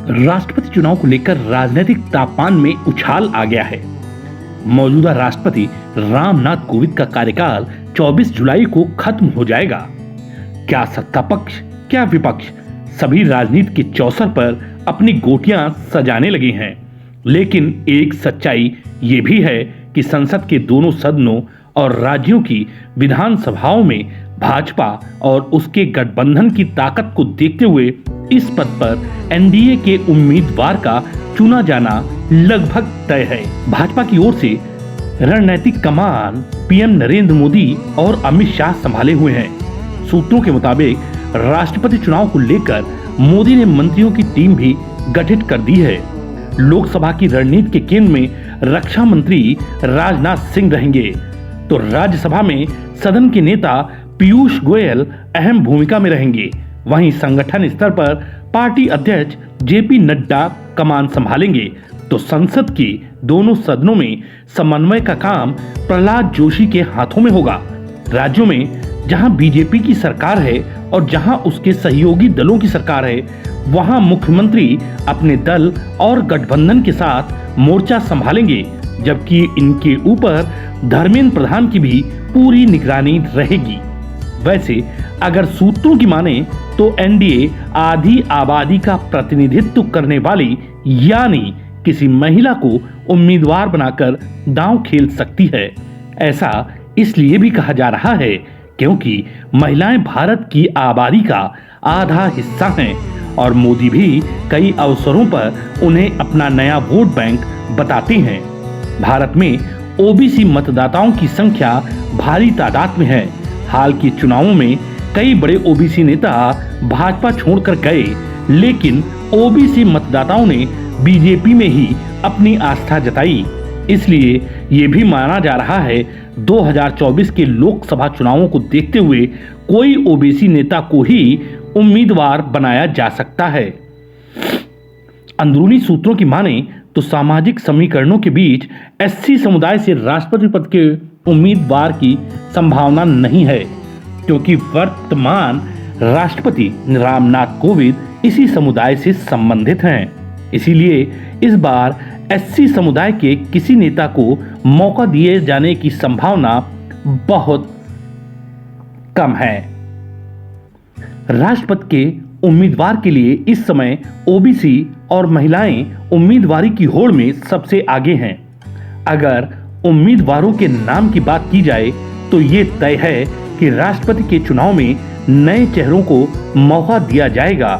राष्ट्रपति चुनाव को लेकर राजनीतिक तापमान में उछाल आ गया है। मौजूदा राष्ट्रपति रामनाथ कोविंद का कार्यकाल 24 जुलाई को खत्म हो जाएगा। क्या सत्ता पक्ष, क्या विपक्ष, सभी राजनीति के चौसर पर अपनी गोटियां सजाने लगे हैं। लेकिन एक सच्चाई ये भी है कि संसद के दोनों सदनों और राज्यों की विधानसभाओं में भाजपा और उसके गठबंधन की ताकत को देखते हुए इस पद पर एनडीए के उम्मीदवार का चुना जाना लगभग तय है। भाजपा की ओर से रणनीतिक कमान पीएम नरेंद्र मोदी और अमित शाह संभाले हुए हैं। सूत्रों के मुताबिक राष्ट्रपति चुनाव को लेकर मोदी ने मंत्रियों की टीम भी गठित कर दी है। लोकसभा की रणनीति के केंद्र में रक्षा मंत्री राजनाथ सिंह रहेंगे, तो राज्यसभा में सदन के नेता पीयूष गोयल अहम भूमिका में रहेंगे। वहीं संगठन स्तर पर पार्टी अध्यक्ष जेपी नड्डा कमान संभालेंगे, तो संसद के दोनों सदनों में समन्वय का काम प्रहलाद जोशी के हाथों में होगा। राज्यों में जहां बीजेपी की सरकार है और जहां उसके सहयोगी दलों की सरकार है, वहां मुख्यमंत्री अपने दल और गठबंधन के साथ मोर्चा संभालेंगे, जबकि इनके ऊपर धर्मेंद्र प्रधान की भी पूरी निगरानी रहेगी। वैसे अगर सूत्रों की माने तो एनडीए आधी आबादी का प्रतिनिधित्व करने वाली यानी किसी महिला को उम्मीदवार बनाकर दांव खेल सकती है। ऐसा इसलिए भी कहा जा रहा है क्योंकि महिलाएं भारत की आबादी का आधा हिस्सा हैं और मोदी भी कई अवसरों पर उन्हें अपना नया वोट बैंक बताते हैं। भारत में ओबीसी मतदाताओं की संख्या भारी तादाद में है। हाल के चुनावों में कई बड़े ओबीसी नेता भाजपा छोड़कर गए, लेकिन ओबीसी मतदाताओं ने बीजेपी में ही अपनी आस्था जताई। इसलिए ये भी माना जा रहा है 2024 के लोकसभा चुनावों को देखते हुए कोई ओबीसी नेता को ही उम्मीदवार बनाया जा सकता है। अंदरूनी सूत्रों की माने तो सामाजिक समीकरणों के बीच एससी समुदाय से राष्ट्रपति पद के उम्मीदवार की संभावना नहीं है, क्योंकि वर्तमान राष्ट्रपति रामनाथ कोविंद इसी समुदाय से संबंधित हैं। इसीलिए इस बार एससी समुदाय के किसी नेता को मौका दिए जाने की संभावना बहुत कम है। राष्ट्रपति के उम्मीदवार के लिए इस समय ओबीसी और महिलाएं उम्मीदवारी की होड़ में सबसे आगे हैं। अगर उम्मीदवारों के नाम की बात की जाए तो ये तय है कि राष्ट्रपति के चुनाव में नए चेहरों को मौका दिया जाएगा।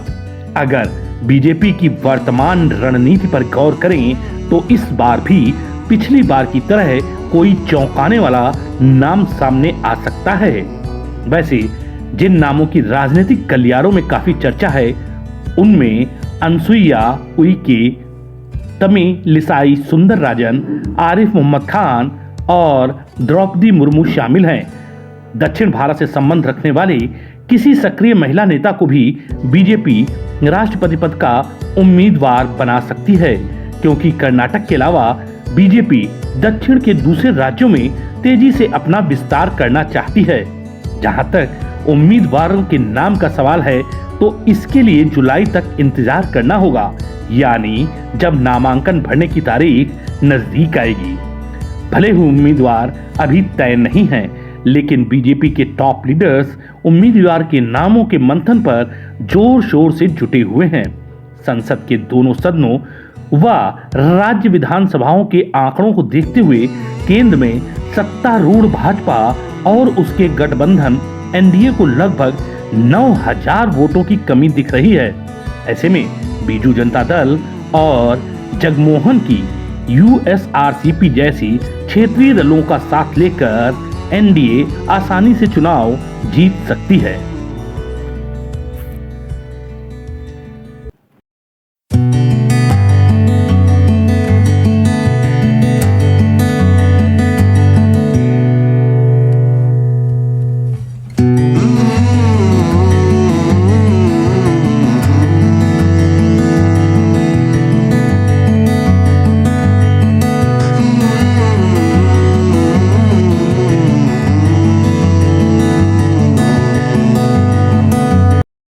अगर बीजेपी की वर्तमान रणनीति पर गौर करें तो इस बार भी पिछली बार की तरह कोई चौंकाने वाला नाम सामने आ सकता है। वैसे जिन नामों की राजनीतिक गलियारों में काफी चर्चा है, उनमें अनसुईया उइके, तमिलिसाई सुंदरराजन, आरिफ मोहम्मद खान और द्रौपदी मुर्मू शामिल हैं। दक्षिण भारत से संबंध रखने वाले किसी सक्रिय महिला नेता को भी बीजेपी राष्ट्रपति पद का उम्मीदवार बना सकती है, क्योंकि कर्नाटक के अलावा बीजेपी दक्षिण के दूसरे राज्यों में तेजी से अपना विस्तार करना चाहती है। जहां तक उम्मीदवारों के नाम का सवाल है तो इसके लिए जुलाई तक इंतजार करना होगा, यानी जब नामांकन भरने की तारीख नजदीक आएगी। भले ही उम्मीदवार अभी तय नहीं है, लेकिन बीजेपी के टॉप लीडर्स उम्मीदवार के नामों के मंथन पर जोर शोर से जुटे हुए हैं। संसद के दोनों सदनों व राज्य विधानसभाओं के आंकड़ों को देखते हुए केंद्र में सत्तारूढ़ भाजपा और उसके गठबंधन एनडीए को लगभग 9,000 वोटों की कमी दिख रही है। ऐसे में बीजू जनता दल और जगमोहन की यूएसआरसीपी जैसी क्षेत्रीय दलों का साथ लेकर एनडीए आसानी से चुनाव जीत सकती है।